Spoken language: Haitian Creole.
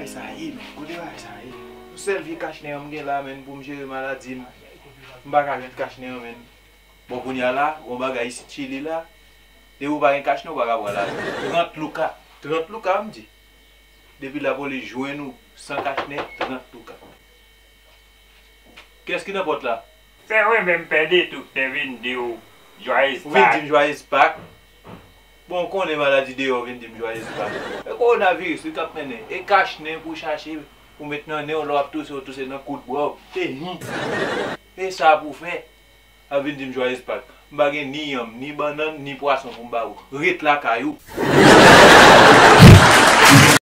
bagay sa yi men, kote bagay sa yi. Selvi kachne yon gen la men pou mjere maladie. Mbaka gen kachne yon men. Bon koun ya la, yon bagay isi chili la. De ou bagay kachne ou bagay wala. 30 luka. 30 luka mdi. Depuis la police joue nous sans kachne, 30 luka. Qu'est-ce qui n'importe là? C'est vrai, même perdu tout, t'es venu dire joyeuse Pâques. Vous venez dire joyeuse Pâques. Bon, qu'on est maladie de vous venez dire joyeuse Pâques. Le coronavirus, c'est cap mené. Et kachne pour chercher, pour maintenant, on l'a tous dans le coup de bois. Et ça pour faire. A venir dire joyeuse Pâques. M'bagé ni yam, ni banane, ni poisson pour m'bao. Rite la caillou.